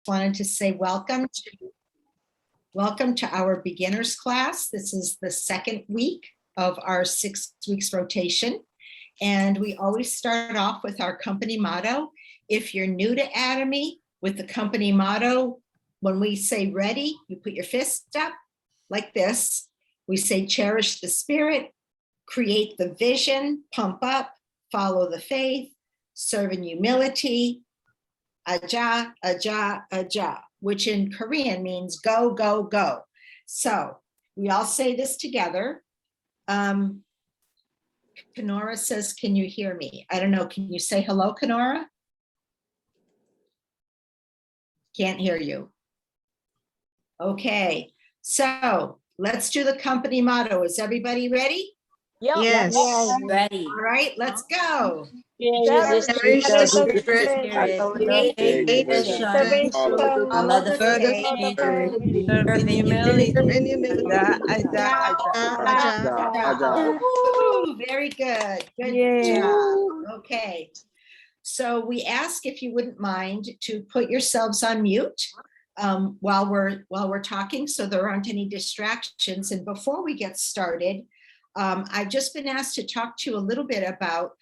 wanted to say welcome to our beginners class. This is the second week of our 6 weeks rotation. And we always start off with our company motto. If you're new to Atomy, with the company motto, when we say ready, you put your fist up like this. We say cherish the spirit, create the vision, pump up, follow the faith, serve in humility, aja, aja, aja, which in Korean means go, go, go. So we all say this together. Kenora says, can you hear me? I don't know, can you say hello, Kenora? Can't hear you. Okay, so let's do the company motto. Is everybody ready? Yep. Yes. Ready. All right, let's go. Cherish the spirit, Create create the vision, vision, Follow the follow the faith. spirit, serve in humility. serve in humility. Woo, very good. Good job. Okay. So we ask if you wouldn't mind to put yourselves on mute while we're talking, so there aren't any distractions. And before we get started, I've just been asked to talk to you a little bit about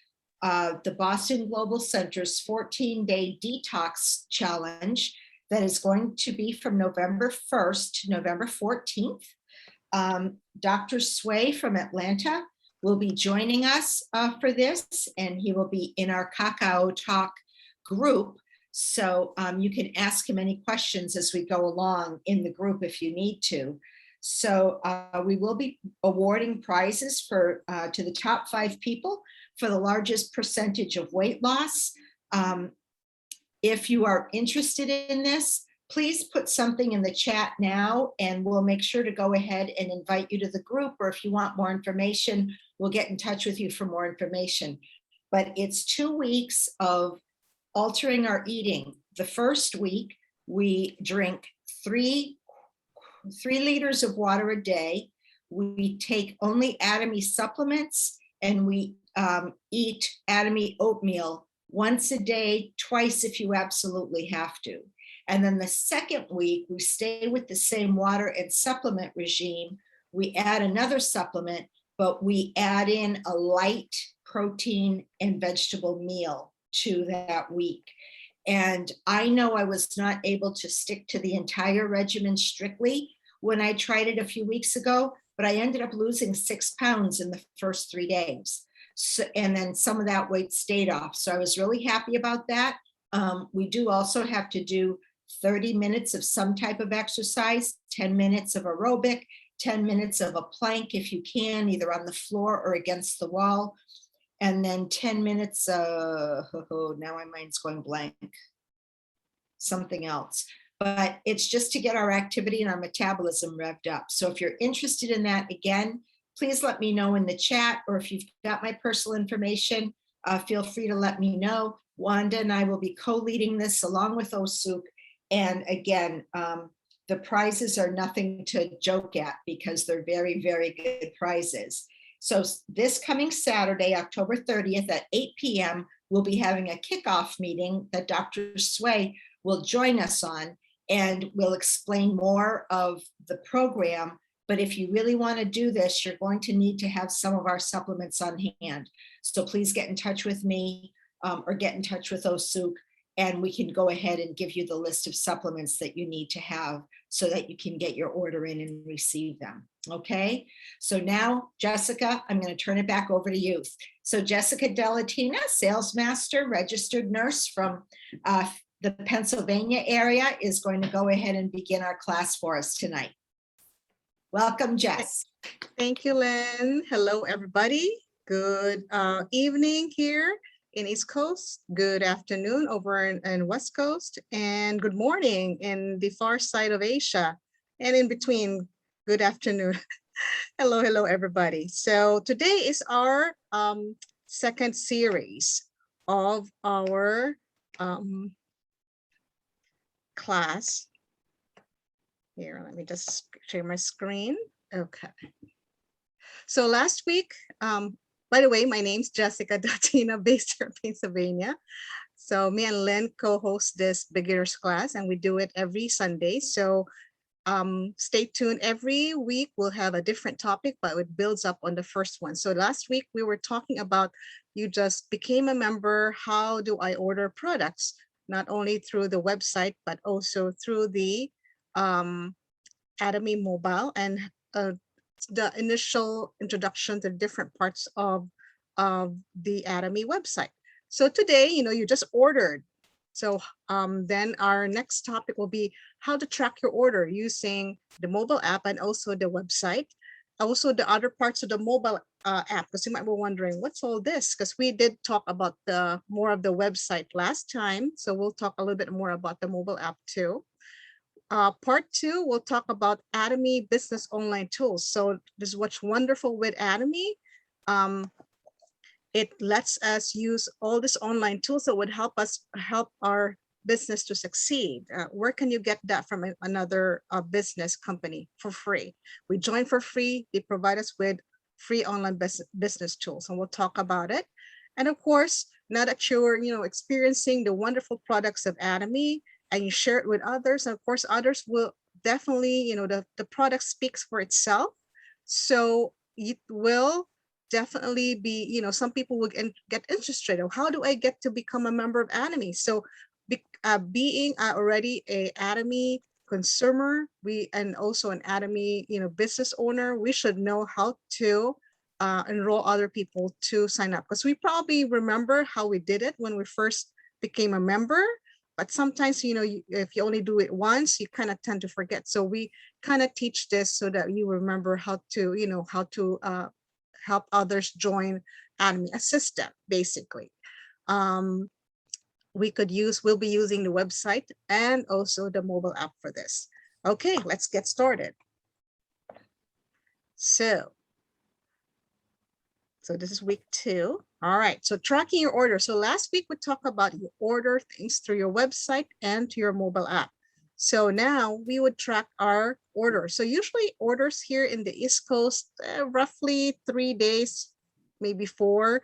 the Boston Global Center's 14-day detox challenge that is going to be from November 1st to November 14th. Dr. Sway from Atlanta will be joining us for this, and he will be in our Kakao Talk group. So you can ask him any questions as we go along in the group if you need to. So we will be awarding prizes for to the top 5 people for the largest percentage of weight loss. If you are interested in this, please put something in the chat now and we'll make sure to go ahead and invite you to the group, or if you want more information, we'll get in touch with you for more information. But it's 2 weeks of altering our eating. The first week, we drink 3 liters of water a day. We take only Atomy supplements, and we eat Atomy oatmeal once a day, twice if you absolutely have to. And then the second week, we stay with the same water and supplement regime. We add another supplement, but we add in a light protein and vegetable meal to that week. And I know I was not able to stick to the entire regimen strictly when I tried it a few weeks ago, but I ended up losing 6 pounds in the first 3 days. So, and then some of that weight stayed off. So I was really happy about that. We do also have to do 30 minutes of some type of exercise, 10 minutes of aerobic, 10 minutes of a plank if you can, either on the floor or against the wall. And then 10 minutes, now my mind's going blank, something else. But it's just to get our activity and our metabolism revved up. So if you're interested in that, again, please let me know in the chat, or if you've got my personal information, feel free to let me know. Wanda and I will be co-leading this along with Osuk. And again, the prizes are nothing to joke at because they're very, very good prizes. So this coming Saturday, October 30th at 8 p.m., we'll be having a kickoff meeting that Dr. Sway will join us on, and we'll explain more of the program. But if you really want to do this, you're going to need to have some of our supplements on hand. So please get in touch with me or get in touch with Osuk, and we can go ahead and give you the list of supplements that you need to have so that you can get your order in and receive them. Okay, so now, Jessica, I'm going to turn it back over to you. So Jessica Delatina, sales master, registered nurse from the Pennsylvania area, is going to go ahead and begin our class for us tonight. Welcome, Jess. Thank you, Lynn. Hello, everybody. Good evening here in East Coast. Good afternoon over in West Coast, and good morning in the far side of Asia, and in between, good afternoon. Hello, everybody. So today is our second series of our class. Here, let me just share my screen. Okay. So last week, by the way, my name's Jessica Datina, based here in Pennsylvania. So me and Lynn co-host this beginners class, and we do it every Sunday. So stay tuned. Every week we'll have a different topic, but it builds up on the first one. So last week we were talking about, you just became a member. How do I order products? Not only through the website, but also through the Atomy mobile, and the initial introduction to different parts of the Atomy website. So today, you just ordered. So then our next topic will be how to track your order using the mobile app and also the website. Also the other parts of the mobile app, because you might be wondering, what's all this? Because we did talk about the more of the website last time. So we'll talk a little bit more about the mobile app too. Part two, we'll talk about Atomy business online tools. So this is what's wonderful with Atomy. It lets us use all these online tools that would help our business to succeed. Where can you get that from another business company for free? We join for free. They provide us with free online business tools, and we'll talk about it. And of course, now that you're experiencing the wonderful products of Atomy, and you share it with others, and of course others will definitely, the product speaks for itself. So it will definitely be, some people will get interested. How do I get to become a member of Atomy? So being already a Atomy consumer, and also an Atomy business owner, we should know how to enroll other people to sign up, because we probably remember how we did it when we first became a member. But sometimes, if you only do it once, you kind of tend to forget. So we kind of teach this so that you remember how to help others join Atomy, a system, basically. We'll be using the website and also the mobile app for this. Okay, let's get started. So this is week 2. All right, so tracking your order. So last week we talked about you order things through your website and to your mobile app. So now we would track our orders. So usually orders here in the East Coast, roughly 3 days, maybe 4.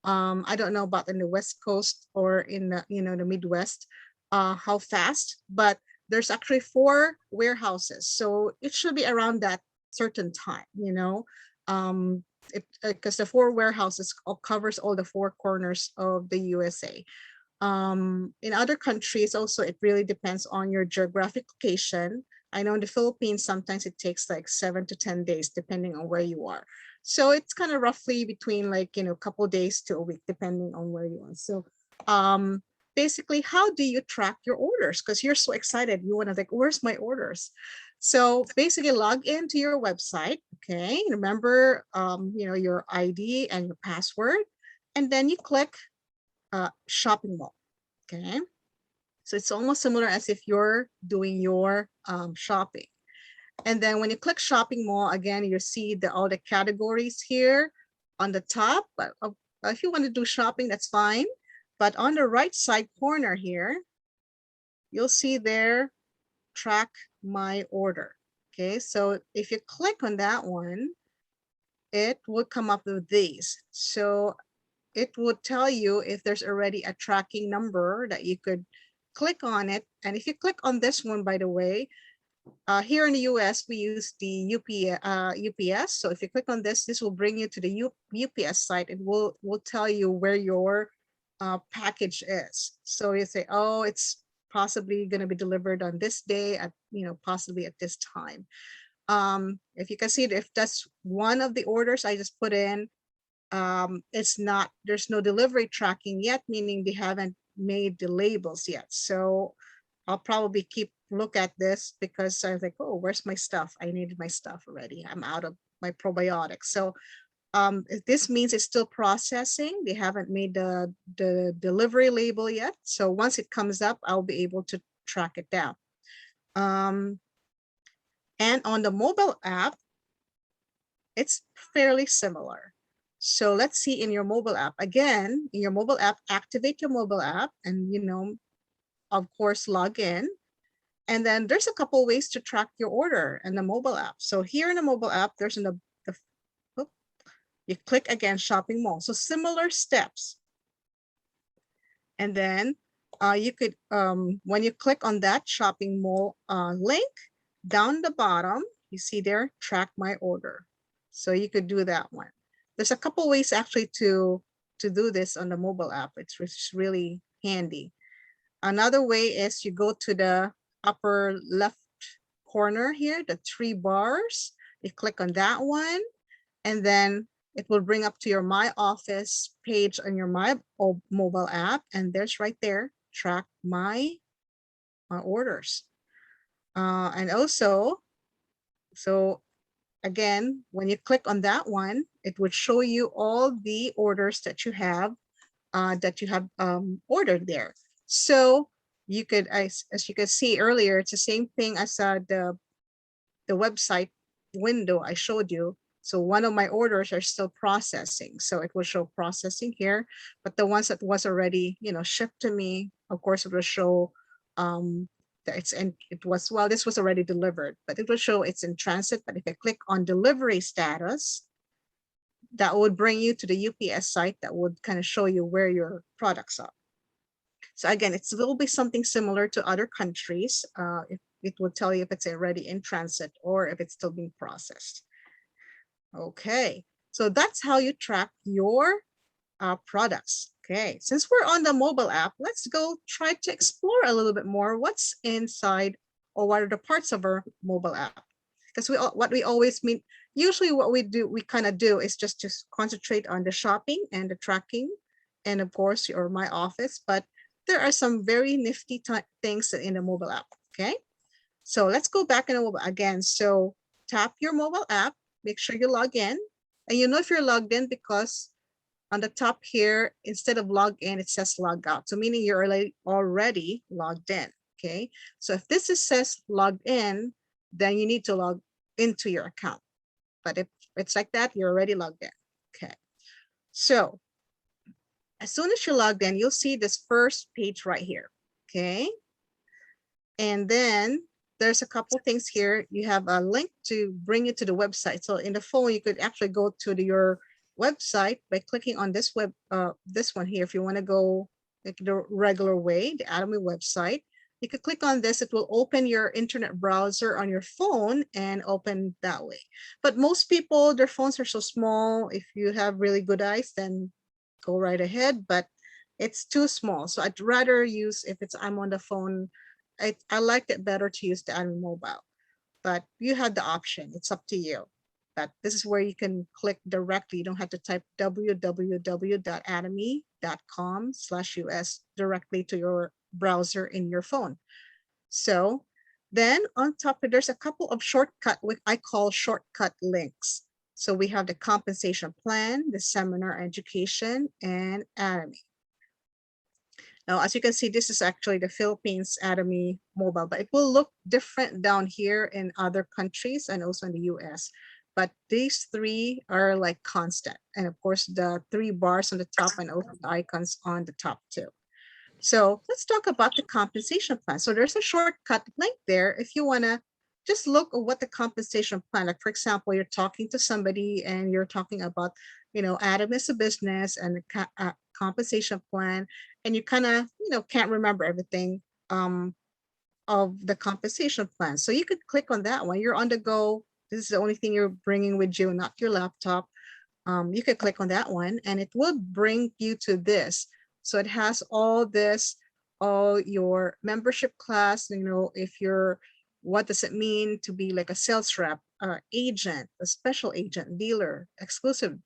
I don't know about in the West Coast or in the, the Midwest, how fast, but there's actually 4 warehouses. So it should be around that certain time, because the 4 warehouses covers all the 4 corners of the USA. In other countries also, it really depends on your geographic location. I know in the Philippines, sometimes it takes like 7 to 10 days, depending on where you are. So it's kind of roughly between like, a couple days to a week, depending on where you are. So basically, how do you track your orders? Because you're so excited. You want to like, where's my orders? So basically log into your website. Okay. Remember, your ID and your password, and then you click shopping mall. Okay. So it's almost similar as if you're doing your shopping. And then when you click shopping mall, again, you see all the categories here on the top. But if you want to do shopping, that's fine. But on the right side corner here, you'll see there, track my order. Okay, so if you click on that one, it would come up with these. So it would tell you if there's already a tracking number that you could click on it. And if you click on this one, by the way, here in the US, we use the UPS. So if you click on this, this will bring you to the UPS site. It will tell you where your package is. So you say, oh, it's possibly going to be delivered on this day at, possibly at this time. If you can see it, if that's one of the orders I just put in, there's no delivery tracking yet, meaning they haven't made the labels yet. So I'll probably look at this because I was like, oh, where's my stuff? I needed my stuff already. I'm out of my probiotics. So this means it's still processing. They haven't made the delivery label yet. So once it comes up, I'll be able to track it down. And on the mobile app, it's fairly similar. So let's see in your mobile app. Again, in your mobile app, activate your mobile app and, of course, log in. And then there's a couple ways to track your order in the mobile app. So here in the mobile app, there's you click again, shopping mall. So similar steps. And then you could, when you click on that shopping mall link, down the bottom, you see there, track my order. So you could do that one. There's a couple ways actually to do this on the mobile app. It's really handy. Another way is you go to the upper left corner here, the 3 bars. You click on that one, and then it will bring up to your My Office page on your mobile app. And there's right there, track my orders. And also, so again, when you click on that one, it would show you all the orders that you have ordered there. So you could, as you could see earlier, it's the same thing as the website window I showed you. So one of my orders are still processing. So it will show processing here, but the ones that was already, shipped to me, of course, it will show that this was already delivered, but it will show it's in transit. But if I click on delivery status, that would bring you to the UPS site that would kind of show you where your products are. So again, it will be something similar to other countries. It will tell you if it's already in transit or if it's still being processed. Okay, so that's how you track your products. Okay, since we're on the mobile app, let's go try to explore a little bit more what's inside or what are the parts of our mobile app. Because what we always mean, usually what we kind of do is just to concentrate on the shopping and the tracking and of course your My Office, but there are some very nifty things in the mobile app. Okay, so let's go back in the mobile again. So tap your mobile app, make sure you log in, and if you're logged in because on the top here, instead of log in, it says log out. So meaning you're already logged in. Okay, so if this says logged in, then you need to log into your account. But if it's like that, you're already logged in. Okay, so as soon as you're logged in, you'll see this first page right here. Okay, and then there's a couple things here. You have a link to bring you to the website. So in the phone, you could actually go to your website by clicking on this one here. If you want to go like the regular way, the Atomy website, you could click on this. It will open your internet browser on your phone and open that way. But most people, their phones are so small. If you have really good eyes, then go right ahead, but it's too small. So I'd rather use, I'm on the phone, I like it better to use the Atomy mobile, but you have the option. It's up to you. But this is where you can click directly. You don't have to type www.atomy.com/US directly to your browser in your phone. So then on top, there's a couple of shortcut, what I call shortcut links. So we have the compensation plan, the seminar education, and Atomy. Now, as you can see, this is actually the Philippines Atomy mobile, but it will look different down here in other countries and also in the US. But these three are like constant. And of course, the 3 bars on the top and also the icons on the top too. So let's talk about the compensation plan. So there's a shortcut link there if you want to just look at what the compensation plan, like for example, you're talking to somebody and you're talking about, Atomy is a business and a compensation plan, and you kind of, can't remember everything of the compensation plan. So you could click on that one. You're on the go. This is the only thing you're bringing with you, not your laptop. You could click on that one and it will bring you to this. So it has all your membership class, what does it mean to be like a sales rep, agent, a special agent, dealer, exclusive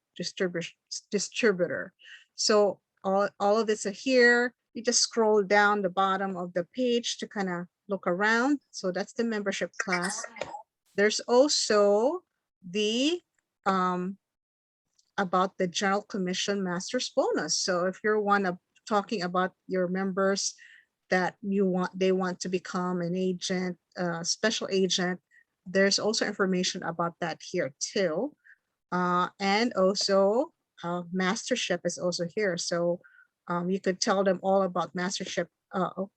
distributor. So all of this are here. You just scroll down the bottom of the page to kind of look around. So that's the membership class. There's also the about the General Commission Master's Bonus. So if you're talking about your members that they want to become an agent, special agent, there's also information about that here too. And also mastership is also here. So you could tell them all about mastership on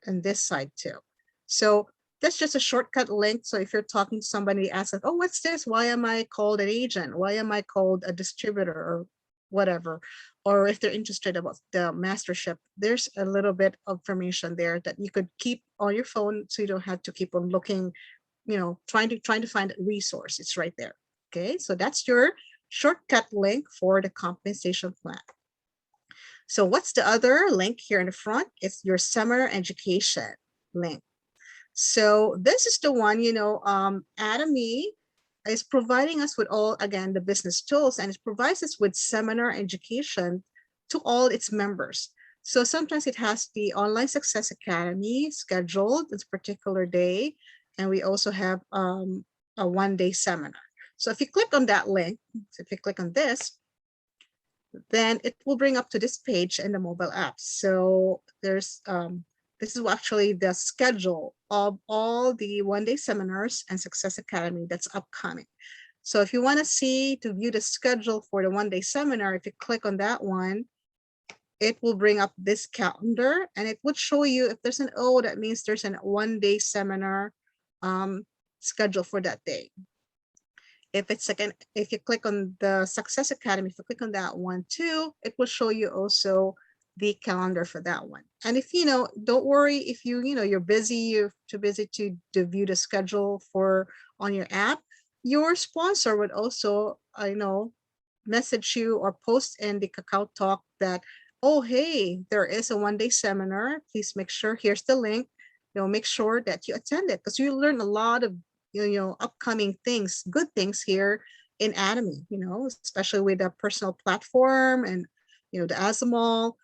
this side too. So that's just a shortcut link. So if you're talking to somebody, ask them, oh, what's this? Why am I called an agent? Why am I called a distributor? Or whatever, or if they're interested about the mastership, there's a little bit of information there that you could keep on your phone, so you don't have to keep on looking, trying to find a resource. It's right there. Okay, so that's your shortcut link for the compensation plan. So what's the other link here in the front? It's your summer education link. So this is the one, Atomy is providing us with all, again, the business tools, and it provides us with seminar education to all its members. So sometimes it has the Online Success Academy scheduled this particular day. And we also have a one-day seminar. So if you click on that link, so if you click on this, then it will bring up to this page in the mobile app. So there's this is actually the schedule of all the one-day seminars and Success Academy that's upcoming. So if you want to view the schedule for the one-day seminar, if you click on that one, it will bring up this calendar, and it would show you if there's an O, that means there's an one-day seminar schedule for that day. If you click on the Success Academy, if you click on that one too, it will show you also the calendar for that one. And if don't worry if you're busy, you're too busy to view the schedule on your app, your sponsor would also message you or post in the Kakao Talk that, oh hey, there is a one-day seminar, please make sure, here's the link, make sure that you attend it, because you learn a lot of upcoming things, good things here in Atomy, especially with the personal platform and the Azamol.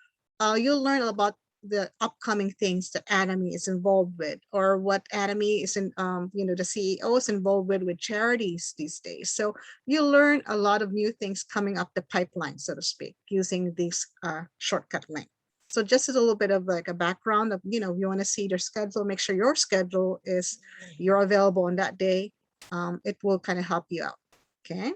You'll learn about the upcoming things that Atomy is involved with, or what Atomy is in, the CEO is involved with charities these days. So you learn a lot of new things coming up the pipeline, so to speak, using this shortcut link. So just as a little bit of like a background of, if you want to see their schedule, make sure your schedule is, you're available on that day. It will kind of help you out. Okay.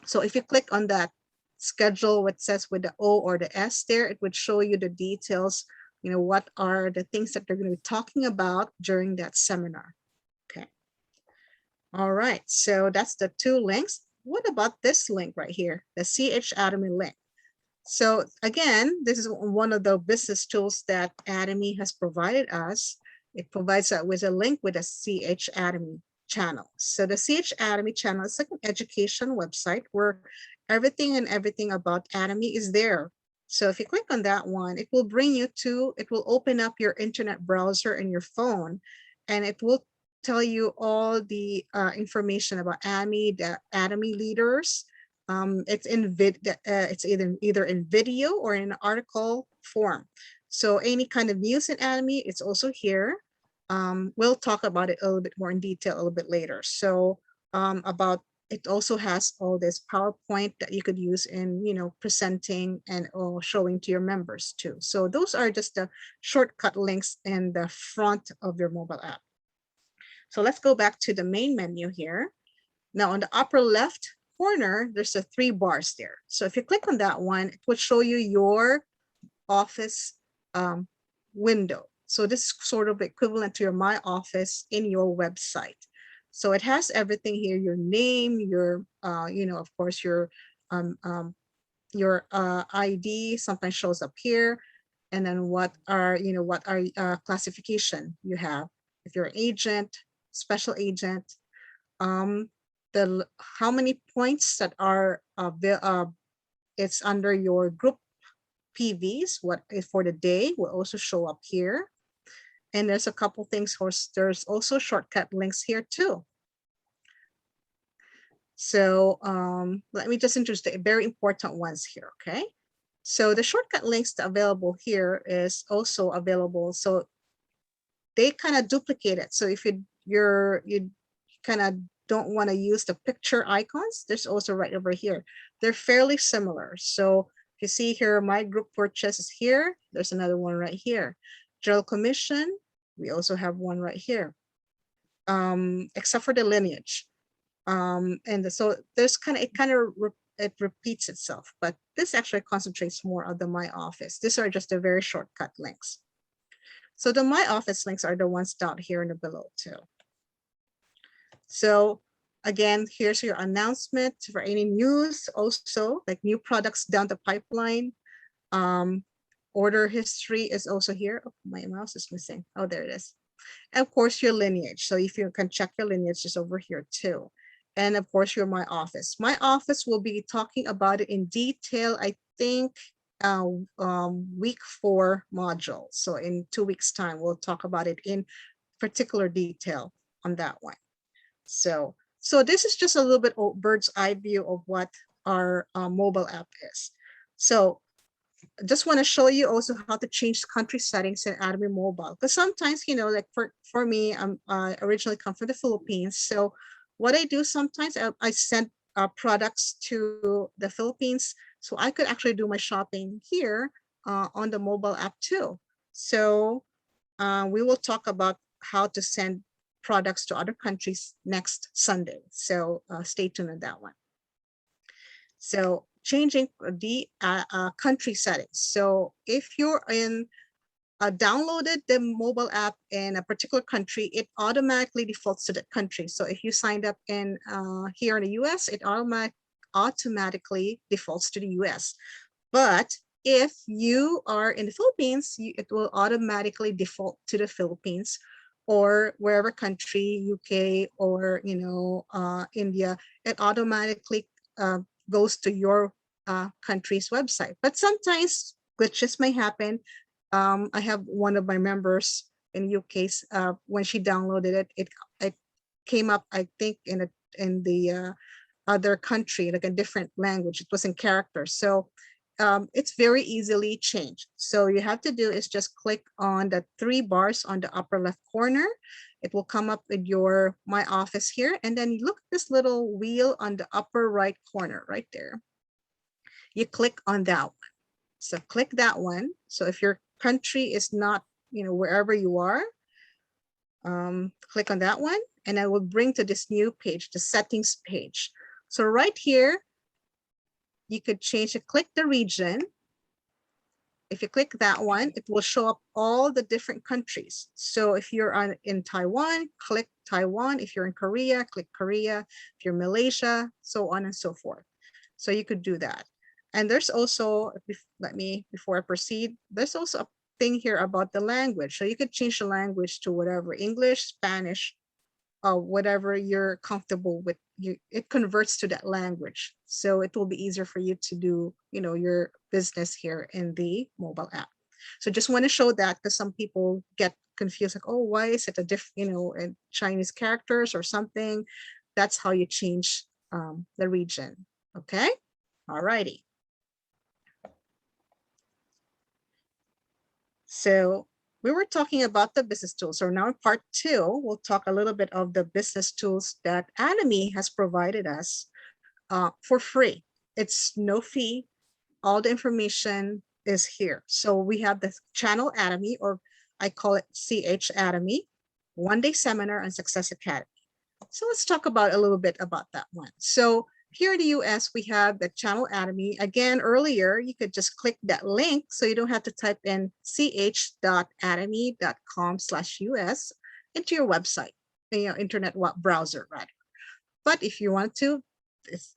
So if you click on that schedule, what says with the O or the S there, it would show you the details, what are the things that they're going to be talking about during that seminar. Okay. All right. So that's the two links. What about this link right here, the CH Atomy link? So again, this is one of the business tools that Atomy has provided us. It provides us with a link with a CH Atomy channel. So the CH Atomy channel is like an education website where everything about Atomy is there. So if you click on that one, it will bring you to, it will open up your internet browser in your phone, and it will tell you all the information about Atomy, the Atomy leaders. It's it's either in video or in article form. So any kind of news in Atomy, it's also here. We'll talk about it a little bit more in detail a little bit later. So about it also has all this PowerPoint that you could use in presenting and showing to your members too. So those are just the shortcut links in the front of your mobile app. So let's go back to the main menu here. Now on the upper left corner, there's the 3 bars there. So if you click on that one, it will show you your office window. So this is sort of equivalent to your My Office in your website. So it has everything here, your name, your, of course, your ID sometimes shows up here. And then what are classification you have. If you're an agent, special agent, how many points that are it's under your group PVs, what is for the day will also show up here. And there's a couple things, there's also shortcut links here too. So let me just introduce the very important ones here, okay? So the shortcut links available here is also available. So they kind of duplicate it. So if you kind of don't want to use the picture icons, there's also right over here. They're fairly similar. So if you see here, my group purchase is here. There's another one right here. General commission, we also have one right here, except for the lineage. So there's it repeats itself, but this actually concentrates more on the My Office. These are just the very shortcut links. So the My Office links are the ones down here in the below too. So Again, here's your announcement for any news, also like new products down the pipeline. Order history is also here. Oh, my mouse is missing. Oh, there it is. And of course, your lineage. So if you can check your lineage, is over here too. And of course, your My Office. My Office will be talking about it in detail, I think, week 4 module. So in 2 weeks time, we'll talk about it in particular detail on that one. So this is just a little bit of bird's eye view of what our mobile app is. So I just want to show you also how to change country settings in Atomy Mobile. Because sometimes, you know, like for me, I'm originally come from the Philippines. So what I do sometimes, I send products to the Philippines, so I could actually do my shopping here on the mobile app too. So we will talk about how to send products to other countries next Sunday. So stay tuned on that one. So changing the country settings. So if you're in downloaded the mobile app in a particular country, it automatically defaults to that country. So if you signed up in here in the US, it automatically defaults to the US. But if you are in the Philippines, it will automatically default to the Philippines or wherever country, UK or, you know, India, it automatically goes to your country's website. But sometimes glitches may happen. I have one of my members in UK, when she downloaded it, it came up, I think, in the other country, like a different language. It was in characters. So it's very easily changed. So you have to do is just click on the 3 bars on the upper left corner. It will come up with your My Office here. And then look at this little wheel on the upper right corner right there. You click on that one. So click that one. So if your country is not, you know, wherever you are, click on that one. And I will bring to this new page, the settings page. So right here, you could change it, click the region. If you click that one, it will show up all the different countries. So if you're in Taiwan, click Taiwan. If you're in Korea, click Korea. If you're Malaysia, so on and so forth. So you could do that. And there's also, before I proceed, there's also a thing here about the language. So you could change the language to whatever, English, Spanish, whatever you're comfortable with. It converts to that language. So it will be easier for you to do, you know, your business here in the mobile app. So just want to show that, because some people get confused, like, oh, why is it a different, you know, in Chinese characters or something? That's how you change the region. Okay. All righty. So we were talking about the business tools. So now in part 2, we'll talk a little bit of the business tools that Atomy has provided us for free. It's no fee. All the information is here. So we have the channel Atomy, or I call it CH Atomy, 1-day seminar on Success Academy. So let's talk about a little bit about that one. So here in the US, we have the channel Atomy. Again, earlier, you could just click that link, so you don't have to type in ch.atomy.com/US into your website, your internet browser, rather. But if you want to,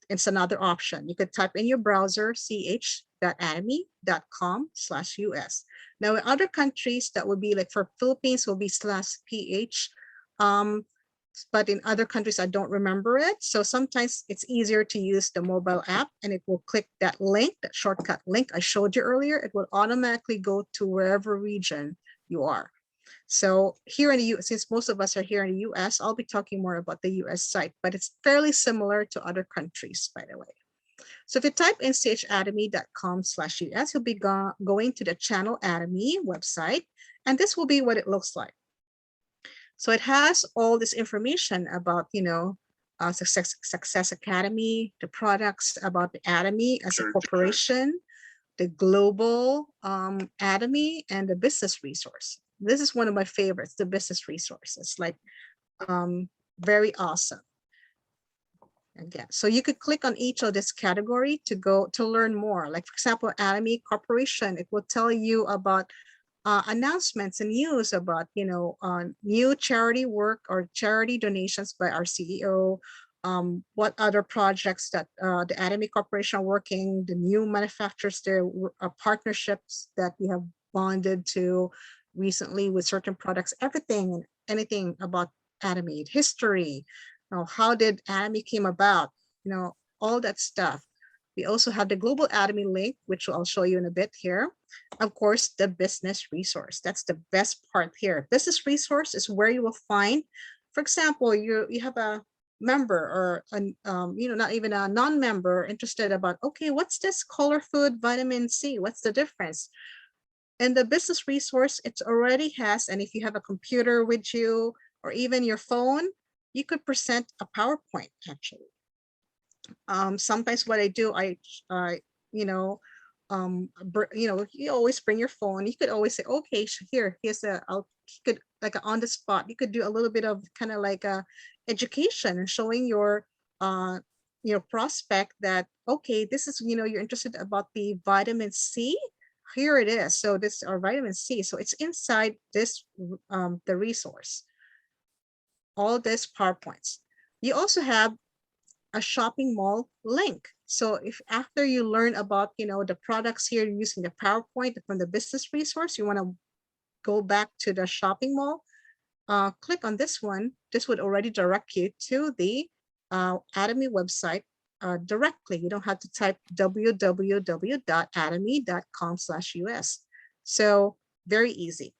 it's another option. You could type in your browser ch.atomy.com/US. Now, in other countries, that would be like for Philippines will be /ph. But in other countries, I don't remember it. So sometimes it's easier to use the mobile app, and it will click that link, that shortcut link I showed you earlier. It will automatically go to wherever region you are. So here in the US, since most of us are here in the US, I'll be talking more about the US site, but it's fairly similar to other countries, by the way. So if you type in chatomy.com/US, you'll be going to the channel Atomy website, and this will be what it looks like. So it has all this information about, you know, Success Academy, the products, about the Atomy as a corporation, the global Atomy, and the business resource. This is one of my favorites, the business resources, like very awesome. Again, so you could click on each of this category to go to learn more. Like, for example, Atomy Corporation, it will tell you about announcements and news about, you know, new charity work or charity donations by our CEO, what other projects that the Atomy Corporation are working, the new manufacturers, their partnerships that we have bonded to recently with certain products, everything, anything about Atomy, history, how did Atomy came about, all that stuff. We also have the Global Atomy link, which I'll show you in a bit here. Of course, the business resource. That's the best part here. Business resource is where you will find, for example, you have a member or not even a non-member interested about, okay, what's this color food vitamin C? What's the difference? And the business resource, it already has, and if you have a computer with you or even your phone, you could present a PowerPoint actually. Sometimes what I do, you always bring your phone. You could always say, okay, here's you could like on the spot, you could do a little bit of kind of like a education and showing your prospect that, okay, this is, you're interested about the vitamin C. Here it is. So this is our vitamin C. So it's inside this, the resource, all this PowerPoints. You also have a shopping mall link. So if after you learn about, the products here using the PowerPoint from the business resource, you want to go back to the shopping mall, click on this one. This would already direct you to the Atomy website directly. You don't have to type www.atomy.com/US. So very easy.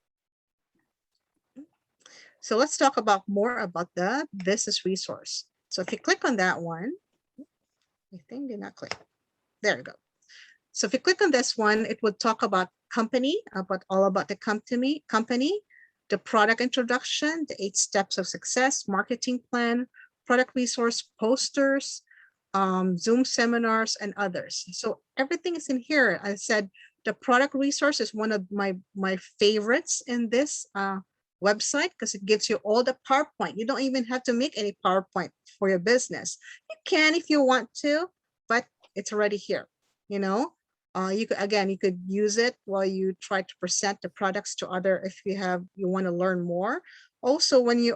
So let's talk about more about the business resource. So if you click on that one, I think did not click. There you go. So if you click on this one, it would talk about company, all about the company, the product introduction, the 8 steps of success, marketing plan, product resource, posters, Zoom seminars, and others. So everything is in here. I said the product resource is one of my favorites in this website because it gives you all the PowerPoint. You don't even have to make any PowerPoint for your business. You can if you want to, but it's already here. You could use it while you try to present the products to other, if you want to learn more. Also, when you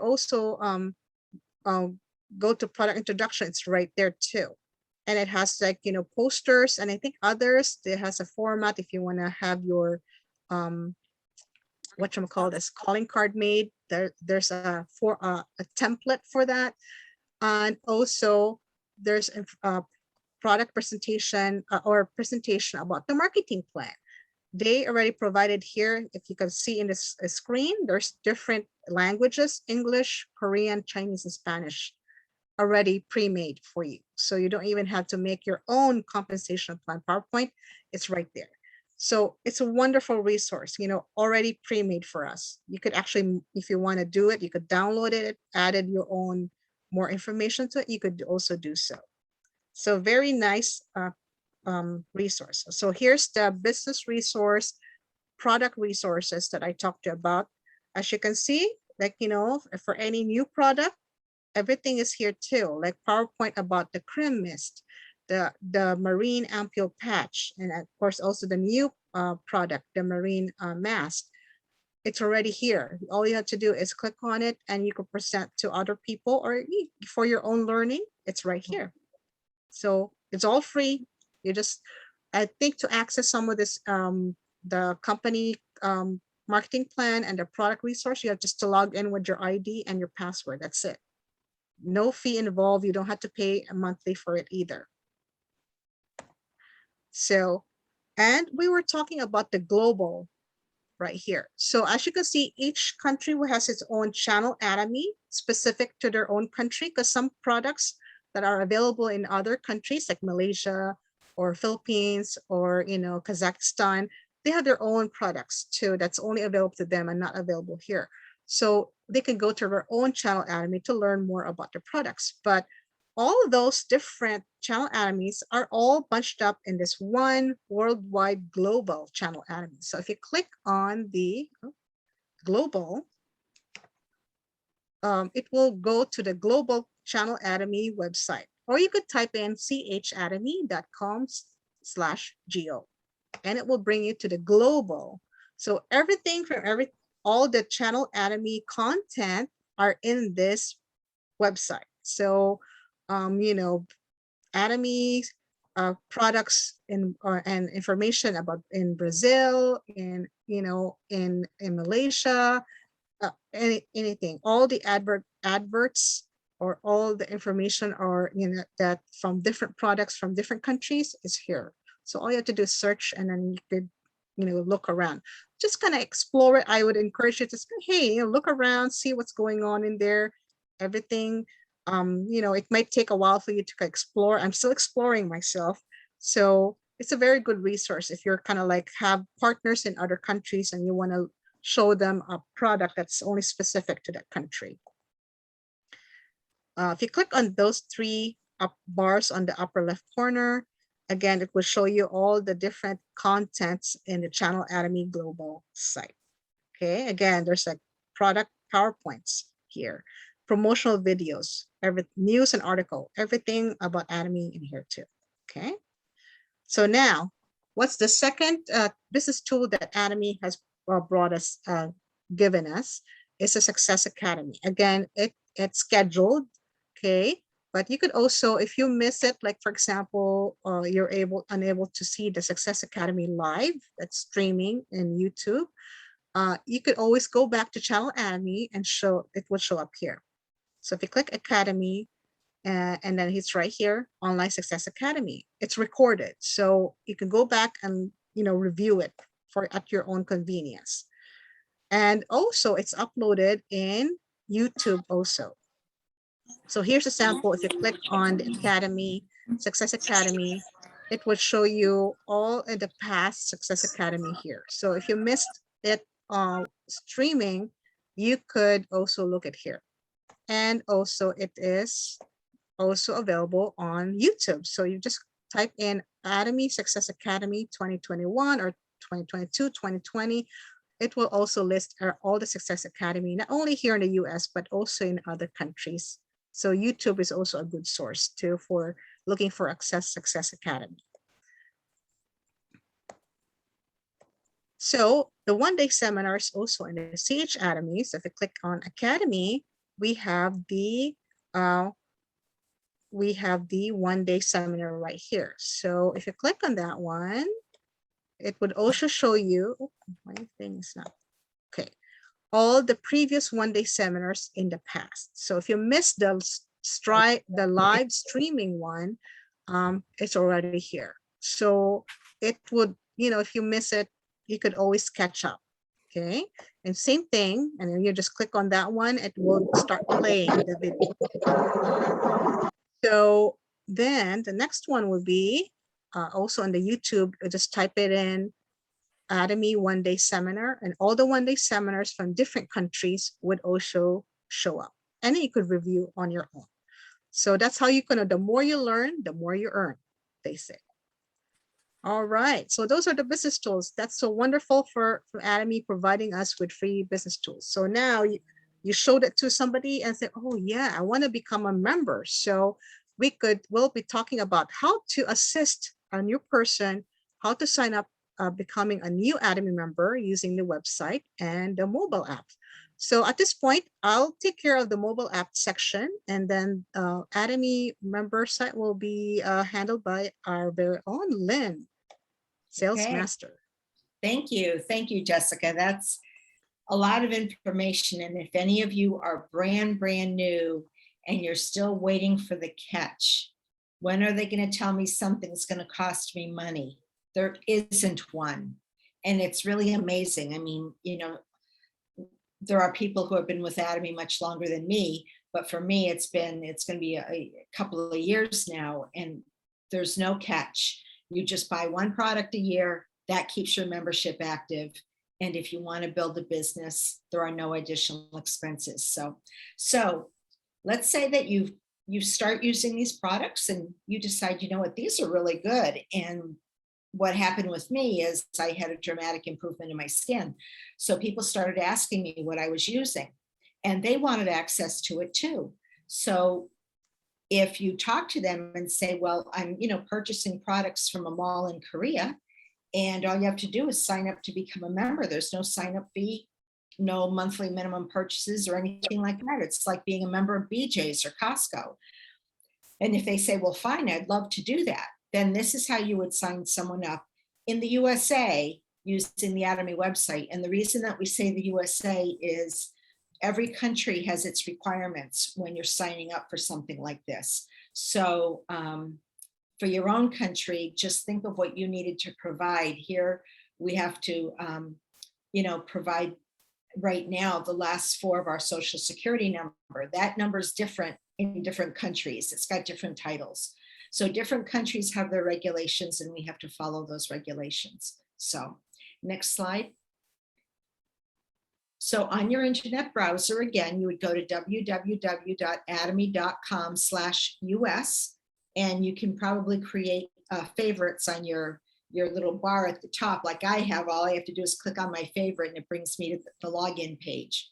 go to product introduction, it's right there too. And it has like, posters and I think others. It has a format if you want to have your calling card made. There's a template for that. And also there's a product presentation or presentation about the marketing plan. They already provided here. If you can see in this screen, there's different languages: English, Korean, Chinese, and Spanish already pre-made for you. So you don't even have to make your own compensation plan PowerPoint. It's right there. So it's a wonderful resource, already pre-made for us. You could actually, if you want to do it, you could download it, added your own more information to it. You could also do so. So very nice resource. So here's the business resource, product resources that I talked to you about. As you can see, like, for any new product, everything is here too, like PowerPoint about the cream mist, the marine ampule patch, and of course also the new product, the marine mask. It's already here. All you have to do is click on it and you can present to other people or for your own learning. It's right here. So it's all free. I think to access some of this, the company marketing plan and the product resource, you have just to log in with your ID and your password. That's it. No fee involved. You don't have to pay a monthly for it either. So, and we were talking about the global right here. So as you can see, each country has its own channel Atomy specific to their own country, because some products that are available in other countries like Malaysia or Philippines or Kazakhstan, they have their own products too that's only available to them and not available here. So they can go to their own channel Atomy to learn more about their products. But all of those different channel Atomys are all bunched up in this one worldwide global channel Atomy. So if you click on the global, it will go to the global channel Atomy website, or you could type in chatomy.com/go and it will bring you to the global. So everything from all the channel Atomy content are in this website. So you know, Atomy products and information about in Brazil, in, you know, in Malaysia, anything, all the adverts or all the information or, you know, that from different products from different countries is here. So all you have to do is search, and then you could, you know, look around, just kind of explore it. I would encourage you to say, hey, you know, look around, see what's going on in there, everything. You know, it might take a while for you to explore. I'm still exploring myself. So it's a very good resource if you're kind of like have partners in other countries and you want to show them a product that's only specific to that country. If you click on those three up bars on the upper left corner, again, it will show you all the different contents in the Channel Atomy Global site. Okay, again, there's like product PowerPoints here, promotional videos, every news and article, everything about Atomy in here too. Okay, so now what's the second business tool that Atomy has brought us, given us, is a Success Academy. Again, it's scheduled, okay, but you could also, if you miss it, like for example, you're unable to see the Success Academy live, that's streaming in YouTube, you could always go back to Channel Atomy and it will show up here. So if you click Academy, and then it's right here, Online Success Academy, it's recorded, so you can go back and, you know, review it at your own convenience. And also it's uploaded in YouTube also. So here's a sample. If you click on the Academy, Success Academy, it will show you all in the past Success Academy here. So if you missed it streaming, you could also look at here. And also it is also available on YouTube. So you just type in Atomy Success Academy 2021 or 2022, 2020. It will also list all the Success Academy, not only here in the US, but also in other countries. So YouTube is also a good source too for looking for Success Academy. So the one-day seminars also in the CH Atomy. So if you click on Academy, we have the one-day seminar right here. So if you click on that one, it would also show you, oh, my thing is not, okay, all the previous one-day seminars in the past. So if you missed the live streaming one, it's already here. So it would, you know, if you miss it, you could always catch up. Okay, and same thing, and then you just click on that one, it will start playing the video. So then the next one will be also on the YouTube, just type it in Atomy one-day seminar, and all the one-day seminars from different countries would also show up, and you could review on your own. So that's how you can, the more you learn, the more you earn, they say. All right, so those are the business tools. That's so wonderful for Atomy providing us with free business tools. So now you showed it to somebody and said, oh yeah, I want to become a member. So we'll be talking about how to assist a new person, how to sign up, becoming a new Atomy member using the website and the mobile app. So at this point, I'll take care of the mobile app section, and then Atomy member site will be handled by our very own Lynn, Sales Okay. Master. Thank you. Thank you, Jessica. That's a lot of information. And if any of you are brand new and you're still waiting for the catch, when are they going to tell me something's going to cost me money? There isn't one. And it's really amazing. I mean, you know, there are people who have been with Atomy much longer than me, but for me, it's going to be a couple of years now, and there's no catch. You just buy one product a year, that keeps your membership active. And if you want to build a business, there are no additional expenses. So let's say that you start using these products and you decide, you know what, these are really good. And what happened with me is I had a dramatic improvement in my skin. So people started asking me what I was using, and they wanted access to it too. So if you talk to them and say, well, I'm, you know, purchasing products from a mall in Korea, and all you have to do is sign up to become a member. There's no sign up fee, no monthly minimum purchases or anything like that. It's like being a member of BJ's or Costco. And if they say, well, fine, I'd love to do that, then this is how you would sign someone up in the USA using the Atomy website. And the reason that we say the USA is every country has its requirements when you're signing up for something like this. So for your own country, just think of what you needed to provide. Here, we have to, provide right now the last four of our social security number. That number is different in different countries. It's got different titles. So different countries have their regulations and we have to follow those regulations. So next slide. So on your internet browser, again, you would go to www.atomy.com/US, and you can probably create favorites on your little bar at the top. Like I have, all I have to do is click on my favorite and it brings me to the login page.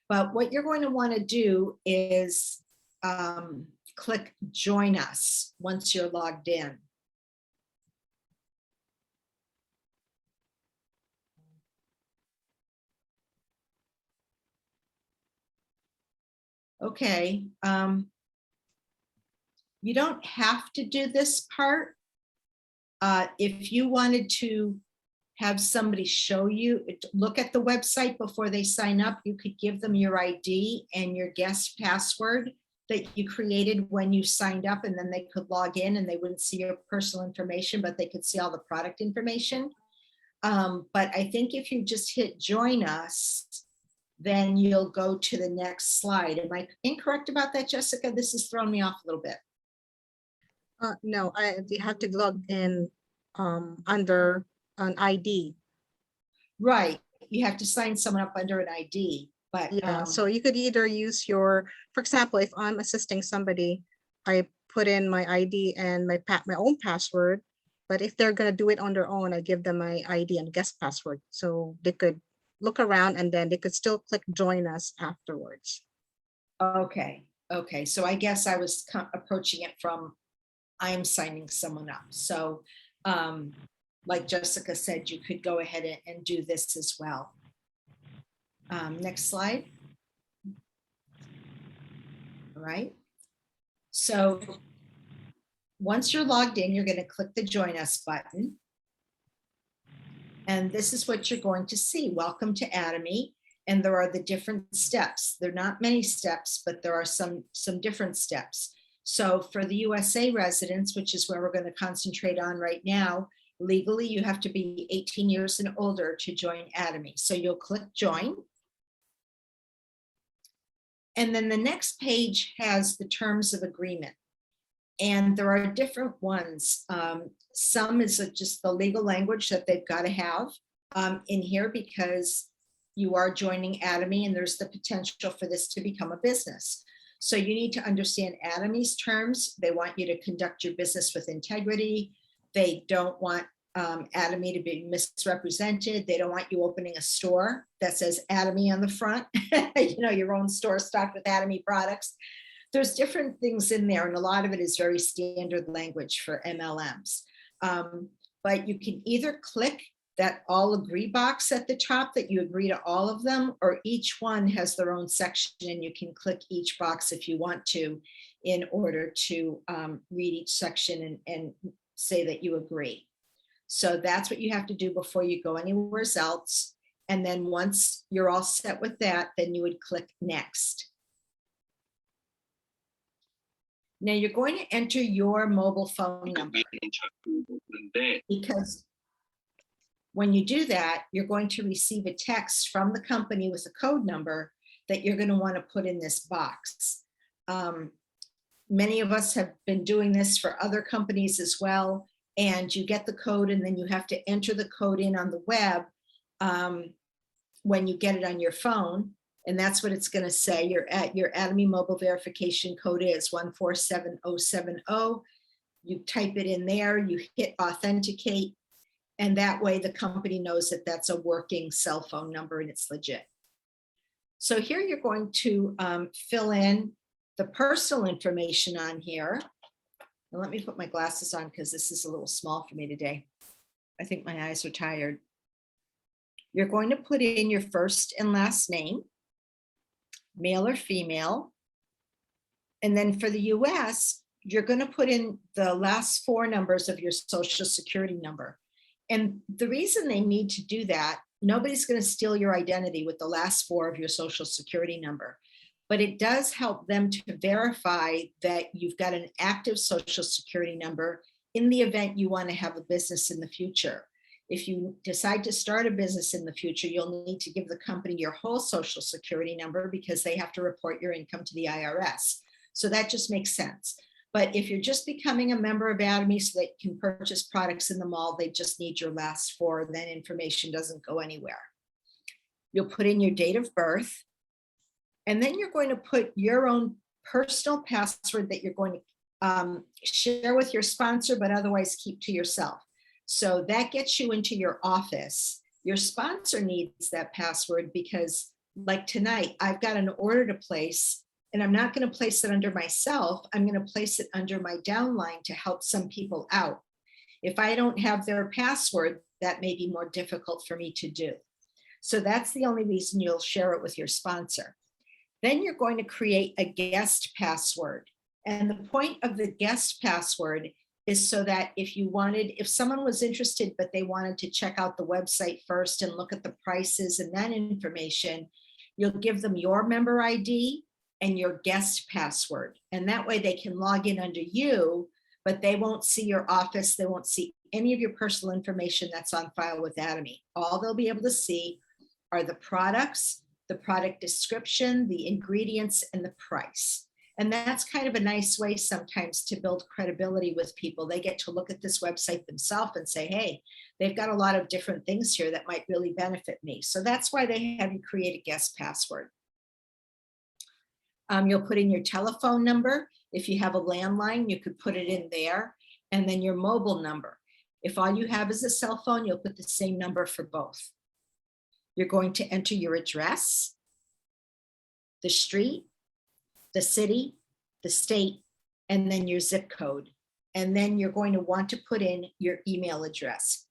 But what you're going to want to do is click join us once you're logged in. Okay, you don't have to do this part. If you wanted to have somebody show you, look at the website before they sign up, you could give them your ID and your guest password that you created when you signed up, and then they could log in and they wouldn't see your personal information, but they could see all the product information. But I think if you just hit join us, then you'll go to the next slide. Am I incorrect about that, Jessica? This has thrown me off a little bit. No, you have to log in under an ID. Right, you have to sign someone up under an ID, but Yeah, so you could either use your, for example, if I'm assisting somebody, I put in my ID and my own password. But if they're gonna do it on their own, I give them my ID and guest password, so they could look around and then they could still click join us afterwards. okay, so I guess I was approaching it from I'm signing someone up. So like Jessica said, you could go ahead and do this as well. Next slide. All right. So once you're logged in, you're going to click the join us button. And this is what you're going to see. Welcome to Atomy. And there are the different steps. There are not many steps, but there are some different steps. So for the USA residents, which is where we're going to concentrate on right now, legally, you have to be 18 years and older to join Atomy. So you'll click join. And then the next page has the terms of agreement. And there are different ones. Some is just the legal language that they've got to have in here because you are joining Atomy and there's the potential for this to become a business. So you need to understand Atomy's terms. They want you to conduct your business with integrity. They don't want Atomy to be misrepresented. They don't want you opening a store that says Atomy on the front, your own store stocked with Atomy products. There's different things in there, and a lot of it is very standard language for MLMs. But you can either click that all agree box at the top that you agree to all of them, or each one has their own section and you can click each box if you want to in order to read each section and say that you agree. So that's what you have to do before you go anywhere else. And then once you're all set with that, then you would click next. Now you're going to enter your mobile phone number because when you do that, you're going to receive a text from the company with a code number that you're going to want to put in this box. Many of us have been doing this for other companies as well. And you get the code and then you have to enter the code in on the web when you get it on your phone. And that's what it's going to say. Your Atomy mobile verification code is 147070. You type it in there, you hit authenticate, and that way the company knows that that's a working cell phone number and it's legit. So here you're going to fill in the personal information on here. And let me put my glasses on because this is a little small for me today. I think my eyes are tired. You're going to put in your first and last name, male or female. And then for the US, you're going to put in the last 4 numbers of your social security number. And the reason they need to do that, nobody's going to steal your identity with the last 4 of your social security number, but it does help them to verify that you've got an active social security number in the event you want to have a business in the future. If you decide to start a business in the future, you'll need to give the company your whole social security number because they have to report your income to the IRS. So that just makes sense. But if you're just becoming a member of Atomy so that you can purchase products in the mall, they just need your last 4, then information doesn't go anywhere. You'll put in your date of birth, and then you're going to put your own personal password that you're going to share with your sponsor, but otherwise keep to yourself. So that gets you into your office. Your sponsor needs that password because, like tonight, I've got an order to place, and I'm not going to place it under myself. I'm going to place it under my downline to help some people out. If I don't have their password, that may be more difficult for me to do. So that's the only reason you'll share it with your sponsor. Then you're going to create a guest password. And the point of the guest password is so that if someone was interested, but they wanted to check out the website first and look at the prices and that information, you'll give them your member ID and your guest password. And that way they can log in under you, but they won't see your office. They won't see any of your personal information that's on file with Atomy. All they'll be able to see are the products, the product description, the ingredients, and the price. And that's kind of a nice way sometimes to build credibility with people. They get to look at this website themselves and say, hey, they've got a lot of different things here that might really benefit me. So that's why they have you create a guest password. You'll put in your telephone number. If you have a landline, you could put it in there. And then your mobile number. If all you have is a cell phone, you'll put the same number for both. You're going to enter your address, the street, the city, the state, and then your zip code. And then you're going to want to put in your email address.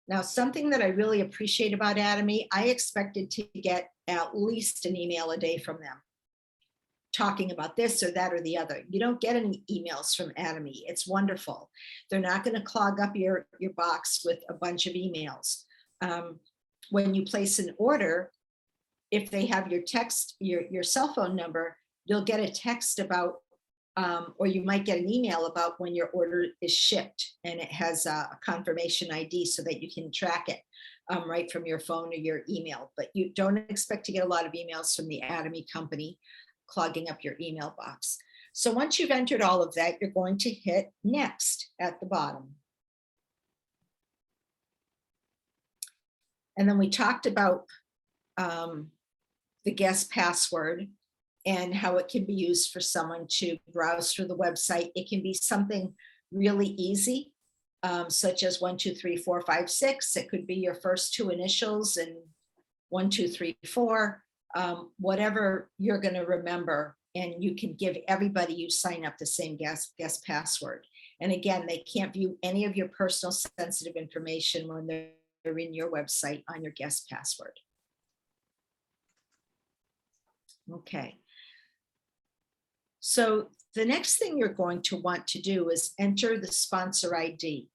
Now, something that I really appreciate about Atomy, I expected to get at least an email a day from them, talking about this or that or the other. You don't get any emails from Atomy. It's wonderful. They're not going to clog up your box with a bunch of emails. When you place an order, if they have your text, your cell phone number, you'll get a text about, or you might get an email about when your order is shipped, and it has a confirmation ID so that you can track it right from your phone or your email. But you don't expect to get a lot of emails from the Atomy company clogging up your email box. So once you've entered all of that, you're going to hit next at the bottom. And then we talked about the guest password and how it can be used for someone to browse through the website. It can be something really easy, such as 1, 2, 3, 4, 5, 6. It could be your first 2 initials and 1, 2, 3, 4, whatever you're going to remember. And you can give everybody you sign up the same guest password. And again, they can't view any of your personal sensitive information when they're in your website on your guest password. Okay. So the next thing you're going to want to do is enter the sponsor ID.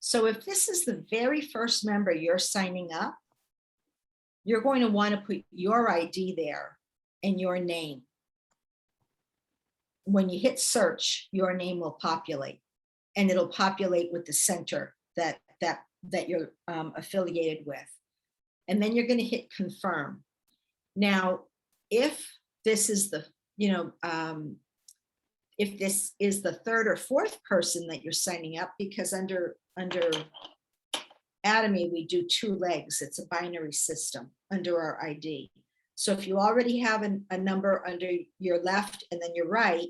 So if this is the very first member you're signing up, you're going to want to put your ID there and your name. When you hit search, your name will populate, and it'll populate with the center that you're affiliated with. And then you're going to hit confirm. Now, if this is the, if this is the 3rd or 4th person that you're signing up, because under Atomy, we do 2 legs. It's a binary system under our ID. So if you already have a number under your left and then your right,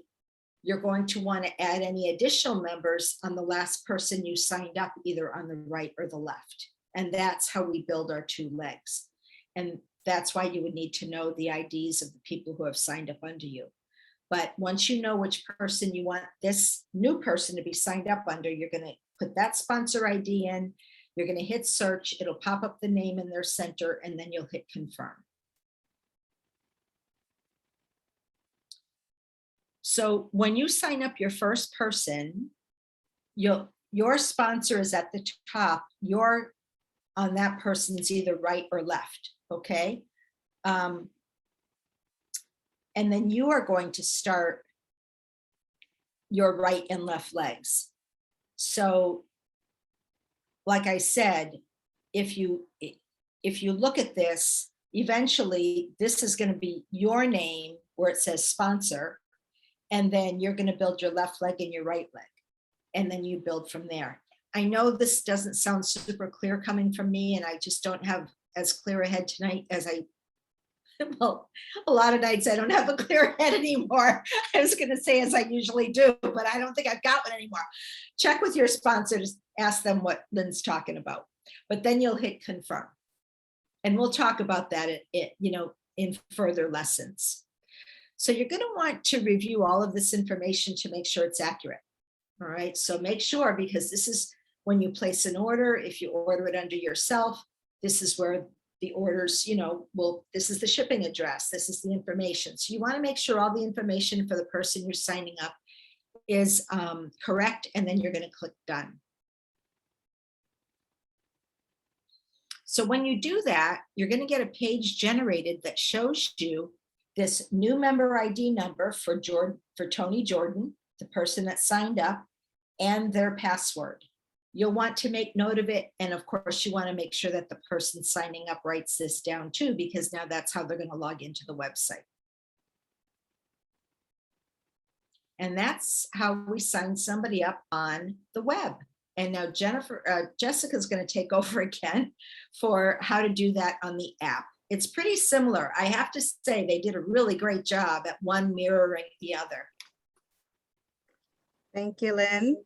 you're going to want to add any additional members on the last person you signed up, either on the right or the left. And that's how we build our 2 legs. And that's why you would need to know the IDs of the people who have signed up under you. But once you know which person you want this new person to be signed up under, you're going to put that sponsor ID in, you're going to hit search, it'll pop up the name in their center, and then you'll hit confirm. So when you sign up your first person, your sponsor is at the top. You're on that person's either right or left, okay? And then you are going to start your right and left legs. So like I said, if you look at this, eventually this is going to be your name where it says sponsor, and then you're going to build your left leg and your right leg, and then you build from there. I know this doesn't sound super clear coming from me, and I just don't have as clear a head tonight as I, well, a lot of nights I don't have a clear head anymore. I was going to say as I usually do, but I don't think I've got one anymore. Check with your sponsors, ask them what Lynn's talking about, but then you'll hit confirm. And we'll talk about that in further lessons. So you're going to want to review all of this information to make sure it's accurate. All right, so make sure, because this is when you place an order, if you order it under yourself, this is where the orders, this is the shipping address, this is the information. So you want to make sure all the information for the person you're signing up is correct, and then you're going to click done. So when you do that, you're going to get a page generated that shows you this new member ID number for Tony Jordan, the person that signed up, and their password. You'll want to make note of it. And of course, you want to make sure that the person signing up writes this down too, because now that's how they're going to log into the website. And that's how we sign somebody up on the web. And now Jessica's going to take over again for how to do that on the app. It's pretty similar. I have to say they did a really great job at one mirroring the other. Thank you, Lynn.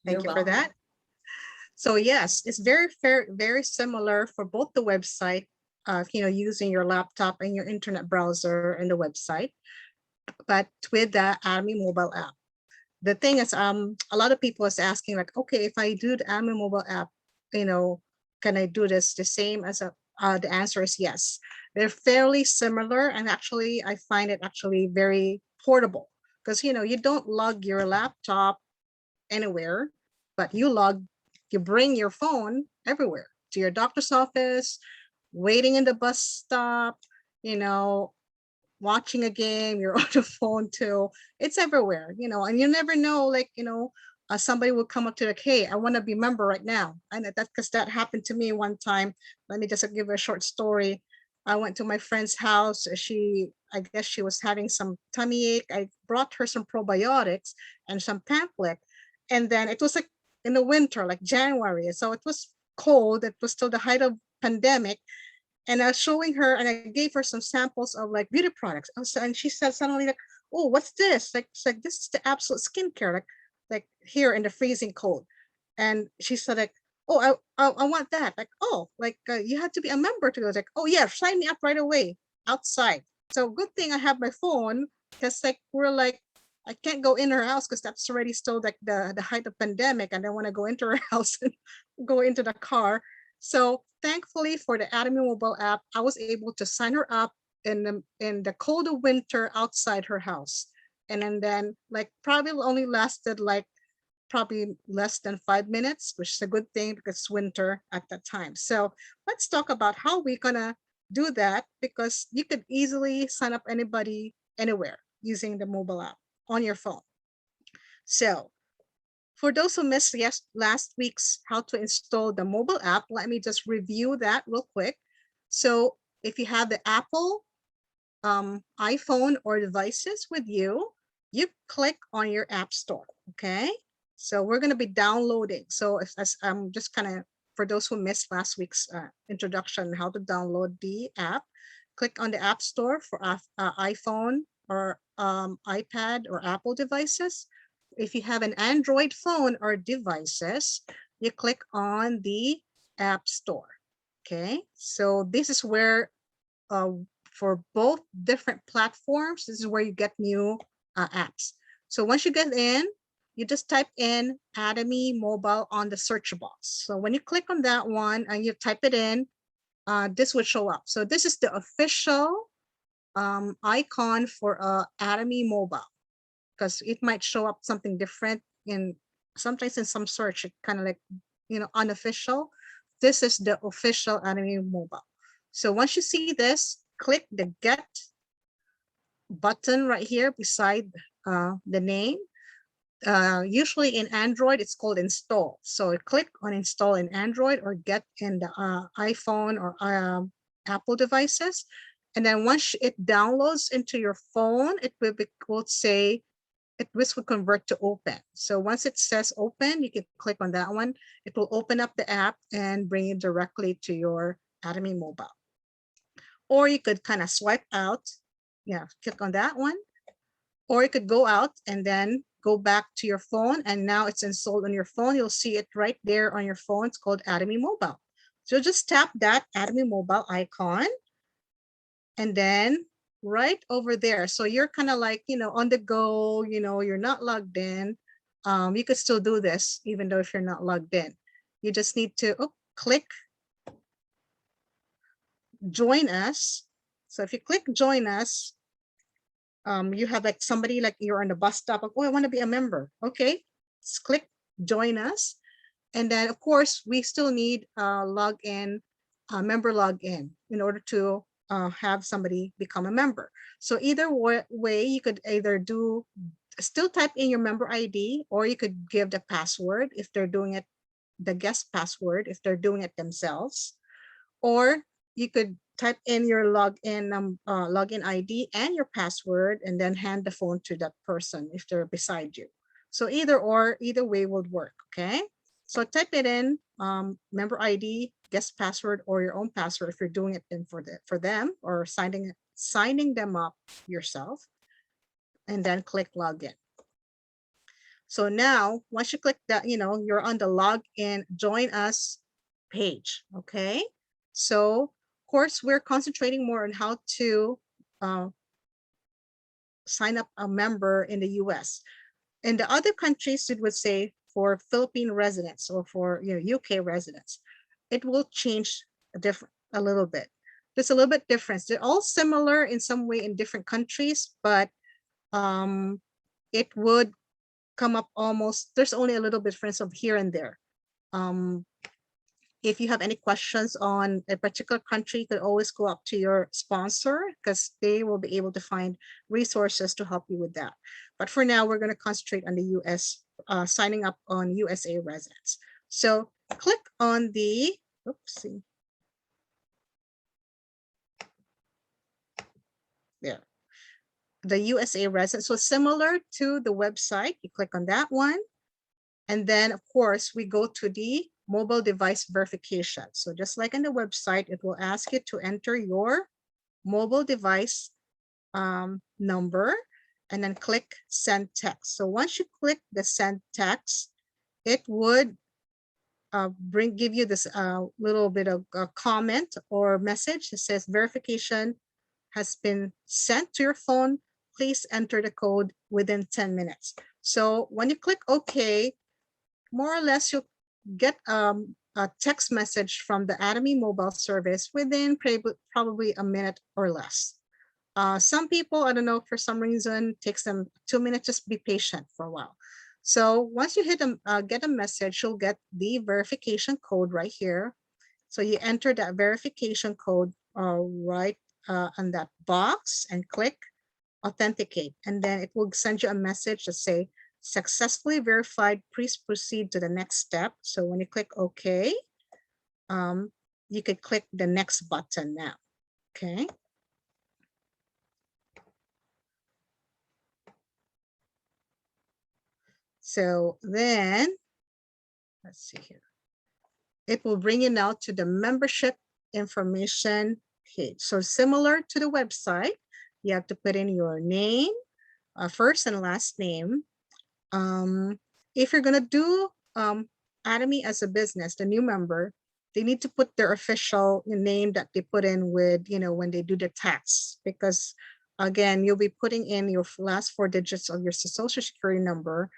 Thank You're you for that. So yes, it's very similar for both the website, using your laptop and your internet browser and the website, but with the Atomy mobile app. The thing is, a lot of people is asking like, okay, if I do the Atomy mobile app, can I do this the same as the answer is yes. They're fairly similar, and actually I find it actually very portable, because you don't lug your laptop anywhere, but you bring your phone everywhere, to your doctor's office, waiting in the bus stop, watching a game, you're on the phone too. It's everywhere, and you never know, like, somebody will come up to like, hey, I want to be a member right now. And because that happened to me one time. Let me just give a short story. I went to my friend's house. I guess she was having some tummy ache. I brought her some probiotics and some pamphlet. And then it was like in the winter, like January. So it was cold. It was still the height of pandemic. And I was showing her, and I gave her some samples of like beauty products. And she said suddenly like, oh, what's this? Like, it's like, this is the absolute skincare, like here in the freezing cold. And she said like, oh, I want that. Like, oh, like you have to be a member to go. Like, oh yeah, sign me up right away outside. So good thing I have my phone, because like we're like, I can't go in her house because that's already still like the height of pandemic, and I want to go into her house and go into the car. So thankfully for the Atomy mobile app, I was able to sign her up in the cold of winter outside her house. And then like probably only lasted like probably less than 5 minutes, which is a good thing because it's winter at that time. So let's talk about how we're gonna do that, because you could easily sign up anybody anywhere using the mobile app on your phone. So for those who missed last week's how to install the mobile app, let me just review that real quick. So if you have the Apple iPhone or devices with you, you click on your app store, okay? So we're going to be downloading. So as I'm just kind of, for those who missed last week's introduction, how to download the app, click on the app store for iPhone or iPad or Apple devices. If you have an Android phone or devices, you click on the app store, okay? So this is where, for both different platforms, this is where you get new apps. So once you get in, you just type in Atomy mobile on the search box. So when you click on that one and you type it in, this would show up. So this is the official icon for Atomy mobile. because it might show up something different in sometimes in some search, it kind of like, unofficial. This is the official Atomy mobile. So once you see this, click the get button right here beside the name. Usually in Android, it's called install. So click on install in Android or get in the iPhone or Apple devices. And then once it downloads into your phone, it will say, it will convert to open. So once it says open, you can click on that one. It will open up the app and bring it directly to your Atomy mobile. Or you could kind of swipe out, click on that one. Or you could go out and then go back to your phone, and now it's installed on your phone. You'll see it right there on your phone. It's called Atomy Mobile. So just tap that Atomy Mobile icon, and then right over there. So you're kind of like, on the go, you're not logged in. You could still do this even though if you're not logged in. You just need to click join us. So if you click join us, you have like somebody, like you're on the bus stop, like, oh, I want to be a member. Okay, let's click join us. And then of course we still need login, member login in order to have somebody become a member. So either way, you could either still type in your member ID, or you could give the password if they're doing it, the guest password if they're doing it themselves, or you could type in your login ID and your password, and then hand the phone to that person if they're beside you. So either way would work. Okay, so type it in, member ID, guest password, or your own password if you're doing it in for them, or signing them up yourself, and then click login. So now once you click that, you're on the login join us page. Okay, so of course we're concentrating more on how to sign up a member in the US. In the other countries, it would say for Philippine residents or for UK residents, it will change a little bit. There's a little bit difference. They're all similar in some way in different countries, but it would come up almost, there's only a little bit difference of here and there. If you have any questions on a particular country, you could always go up to your sponsor, because they will be able to find resources to help you with that. But for now, we're going to concentrate on the US, signing up on USA residents. So click on the, oopsie. There, the USA resident. So similar to the website, you click on that one. And then of course we go to the mobile device verification. So just like in the website, it will ask you to enter your mobile device number, and then click send text. So once you click the send text, it would give you this little bit of a comment or message that says verification has been sent to your phone. Please enter the code within 10 minutes. So when you click OK, more or less you'll get a text message from the Atomy mobile service within probably a minute or less. Some people, I don't know, for some reason, takes them 2 minutes. Just be patient for a while. So once you get a message, you'll get the verification code right here. So you enter that verification code right on that box and click authenticate. And then it will send you a message that say, successfully verified, please proceed to the next step. So when you click OK, you could click the next button now. Okay. So then, let's see here. It will bring you now to the membership information page. So similar to the website, you have to put in your name, first and last name. If you're gonna do Atomy as a business, the new member, they need to put their official name that they put in with, when they do the tax, because again, you'll be putting in your last 4 digits of your social security number.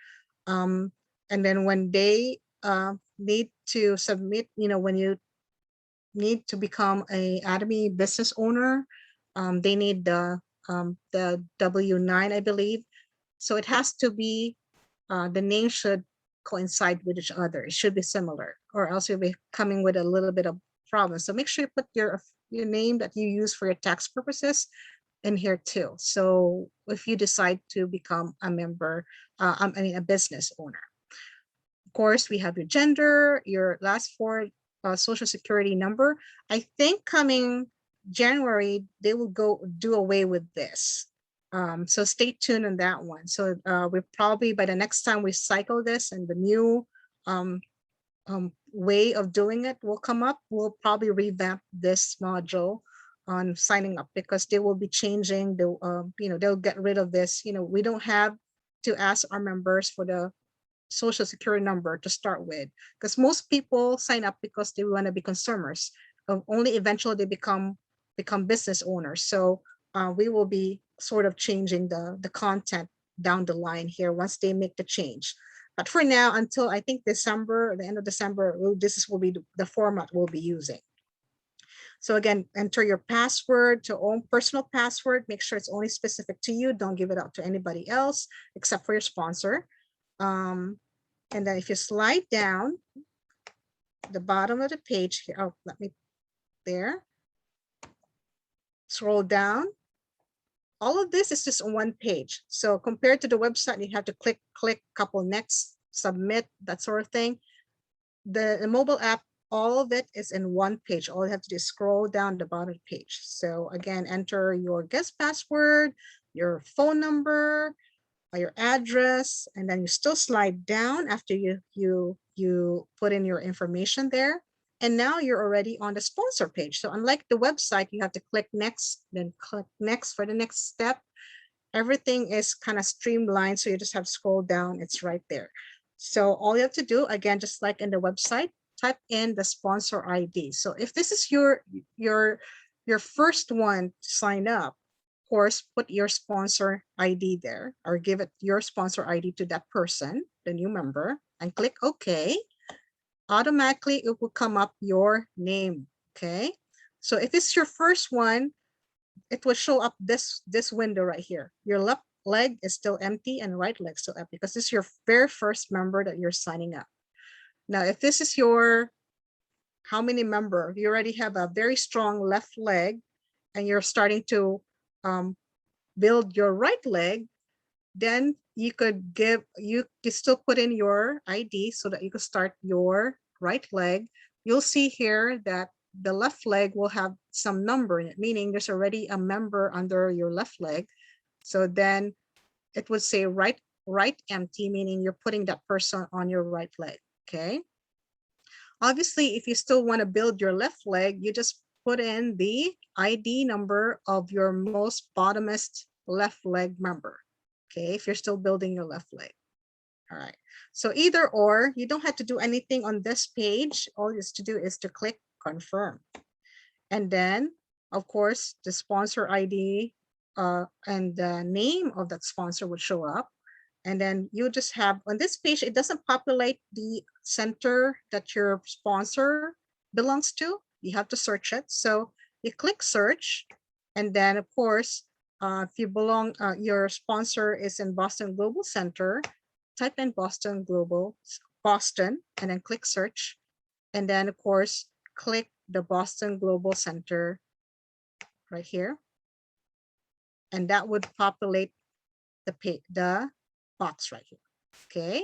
And then when they need to submit, when you need to become a Atomy business owner, they need the W-9, I believe. So it has to be, the name should coincide with each other. It should be similar, or else you'll be coming with a little bit of problem. So make sure you put your name that you use for your tax purposes in here too. So if you decide to become a member, I mean, a business owner. Of course, we have your gender, your last four social security number. I think coming January, they will go do away with this. So stay tuned on that one. So we probably, by the next time we cycle this and the new way of doing it will come up, we'll probably revamp this module on signing up, because they will be changing the, they'll get rid of this. We don't have to ask our members for the social security number to start with, because most people sign up because they want to be consumers. Only eventually they become business owners. So we will be sort of changing the content down the line here once they make the change. But for now, until I think December, the end of December, this will be the format we'll be using. So again, enter your password, to own personal password. Make sure it's only specific to you. Don't give it out to anybody else except for your sponsor. And then if you slide down the bottom of the page here, oh, there. Scroll down. All of this is just on one page. So compared to the website, you have to click, couple next, submit, that sort of thing. The mobile app, all of it is in one page. All you have to do is scroll down the bottom of the page. So again, enter your guest password, your phone number, your address, and then you still slide down after you put in your information there. And now you're already on the sponsor page. So unlike the website, you have to click next, then click next for the next step. Everything is kind of streamlined. So you just have to scroll down. It's right there. So all you have to do, again, just like in the website, type in the sponsor ID. So if this is your first one to sign up, of course, put your sponsor ID there, or give it your sponsor ID to that person, the new member, and click OK. Automatically, it will come up your name. Okay. So if it's your first one, it will show up this window right here. Your left leg is still empty and right leg still empty, because this is your very first member that you're signing up. Now, if this is your how many member, you already have a very strong left leg and you're starting to build your right leg, then you could still put in your ID so that you can start your right leg. You'll see here that the left leg will have some number in it, meaning there's already a member under your left leg. So then it would say right empty, meaning you're putting that person on your right leg. Okay. Obviously, if you still want to build your left leg, you just put in the ID number of your most bottomest left leg member. Okay, if you're still building your left leg. All right. So either or, you don't have to do anything on this page. All you have to do is to click confirm. And then, of course, the sponsor ID and the name of that sponsor would show up. And then you just have on this page, it doesn't populate the center that your sponsor belongs to. You have to search it. So you click search. And then, of course, if you belong, your sponsor is in Boston Global Center, type in Boston Global, Boston, and then click search. And then, of course, click the Boston Global Center right here. And that would populate the box right here. Okay.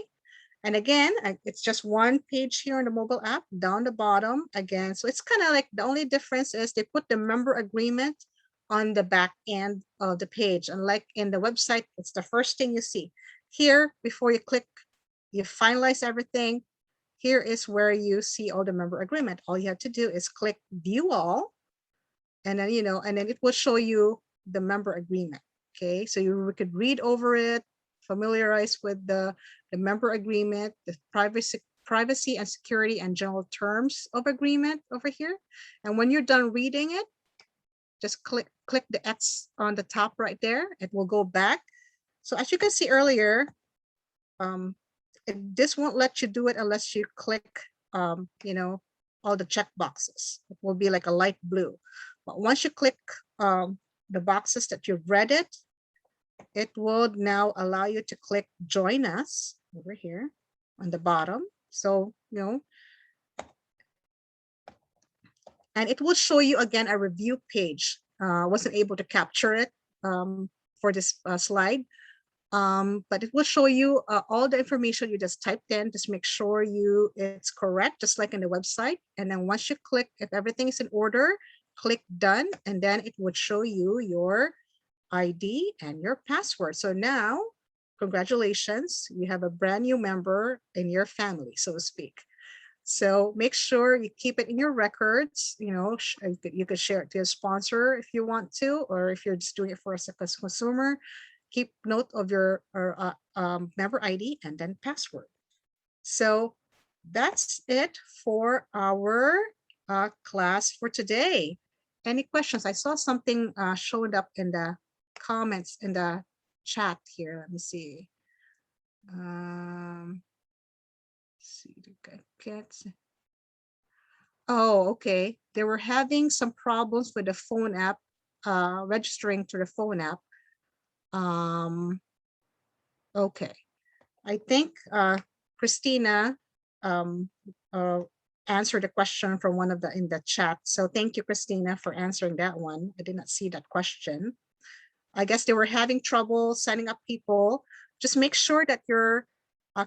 And again, it's just one page here on the mobile app down the bottom again. So it's kind of like the only difference is they put the member agreement on the back end of the page. Unlike in the website, it's the first thing you see. Here, before you click, you finalize everything. Here is where you see all the member agreement. All you have to do is click view all. And then, and then it will show you the member agreement. Okay, so you could read over it, familiarize with the member agreement, the privacy and security and general terms of agreement over here. And when you're done reading it, just click the X on the top right there. It will go back. So as you can see earlier, this won't let you do it unless you click, all the check boxes. It will be like a light blue. But once you click the boxes that you've read it, it would now allow you to click join us over here on the bottom. So, and it will show you again a review page. Wasn't able to capture it for this slide, but it will show you all the information you just typed in. Just make sure it's correct, just like in the website. And then once you click, if everything is in order, click done, and then it would show you your ID and your password. So now, congratulations, you have a brand new member in your family, so to speak. So make sure you keep it in your records. You could share it to a sponsor if you want to, or if you're just doing it for as a consumer, keep note of your member ID and then password. So that's it for our class for today. Any questions? I saw something showed up in the comments in the chat here. Let me see. Oh, okay. They were having some problems with the phone app, registering to the phone app. Okay. I think Christina answered a question from one of in the chat. So thank you, Christina, for answering that one. I did not see that question. I guess they were having trouble signing up people. Just make sure that your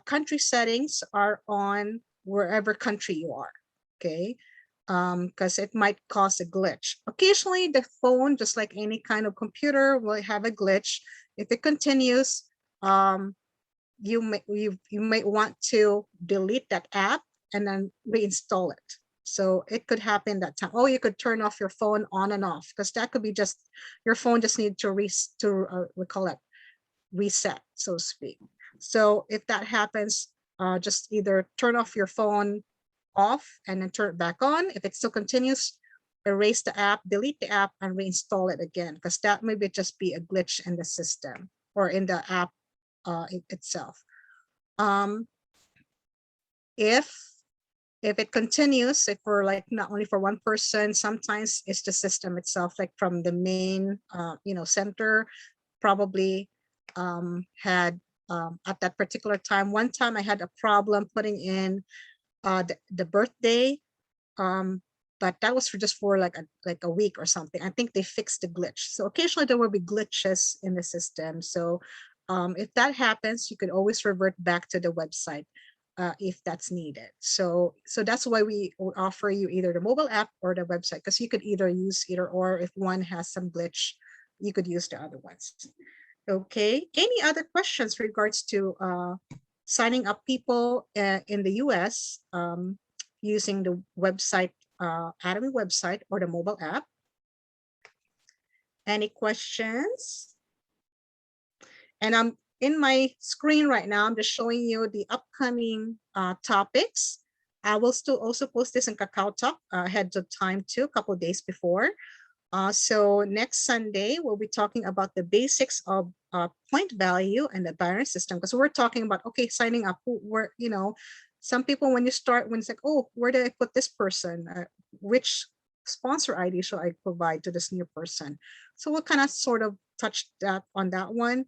country settings are on wherever country you are, okay? Because it might cause a glitch. Occasionally, the phone, just like any kind of computer, will have a glitch. If it continues, you might want to delete that app and then reinstall it. So it could happen that time. Oh, you could turn off your phone on and off, because that could be just your phone just need to we call it reset, so to speak. So if that happens, just either turn off your phone off and then turn it back on. If it still continues, erase the app, delete the app, and reinstall it again, because that maybe just be a glitch in the system or in the app itself. If it continues, if we're like not only for one person, sometimes it's the system itself, like from the main center, probably had at that particular time. One time I had a problem putting in the birthday, but that was just for like a week or something. I think they fixed the glitch. So occasionally there will be glitches in the system. So if that happens, you can always revert back to the website if that's needed. So that's why we offer you either the mobile app or the website, because you could either use either or. If one has some glitch, you could use the other ones. Okay, any other questions regards to signing up people in the US using the website, Atomy website or the mobile app? Any questions? And I'm in my screen right now, I'm just showing you the upcoming topics. I will still also post this in Kakao Talk ahead of time too, a couple of days before. So next Sunday, we'll be talking about the basics of point value and the binary system, because we're talking about, okay, signing up, some people when you start, when it's like, oh, where did I put this person? Which sponsor ID should I provide to this new person? So we'll kind of sort of touch that on that one.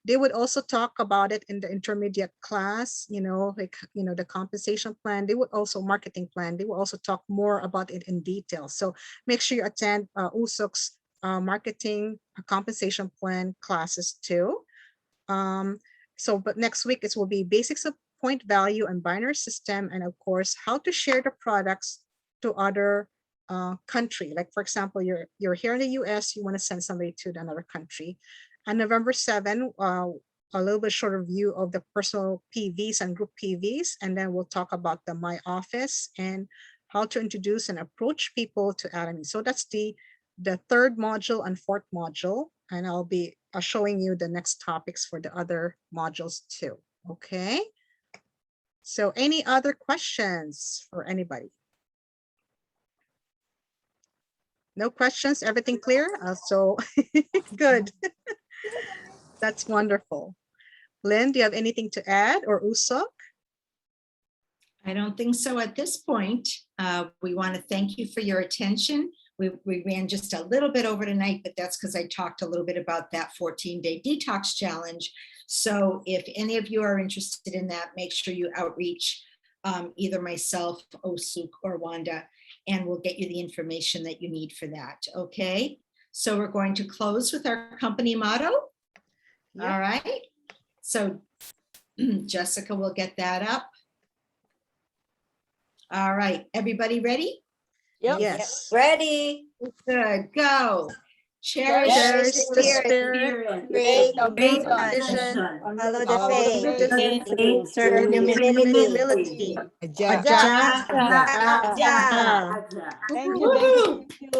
They would also talk about it in the intermediate class, the compensation plan. They would also marketing plan. They will also talk more about it in detail. So make sure you attend USOC's marketing compensation plan classes too. But next week it will be basics of point value and binary system, and of course how to share the products to other country. Like for example, you're here in the US, you want to send somebody to another country. On November 7, a little bit shorter view of the personal PVs and group PVs, and then we'll talk about the My Office and how to introduce and approach people to Atomy. So that's the third module and fourth module, and I'll be showing you the next topics for the other modules too. Okay. So any other questions for anybody? No questions? Everything clear? So good. That's wonderful. Lynn, do you have anything to add, or Usok? I don't think so at this point. We want to thank you for your attention. We ran just a little bit over tonight, but that's because I talked a little bit about that 14-day detox challenge. So if any of you are interested in that, make sure you outreach either myself, Osuk, or Wanda, and we'll get you the information that you need for that. Okay, so we're going to close with our company motto. Yep. All right, so Jessica will get that up. All right, everybody ready? Yes. Ready. Good, go. Cherish Cherish the the spirit. spirit, Create a create a vision. vision, Follow the follow the faith. faith, Serve humility. Aja. Aja. Aja. Aja. Thank you. Woohoo.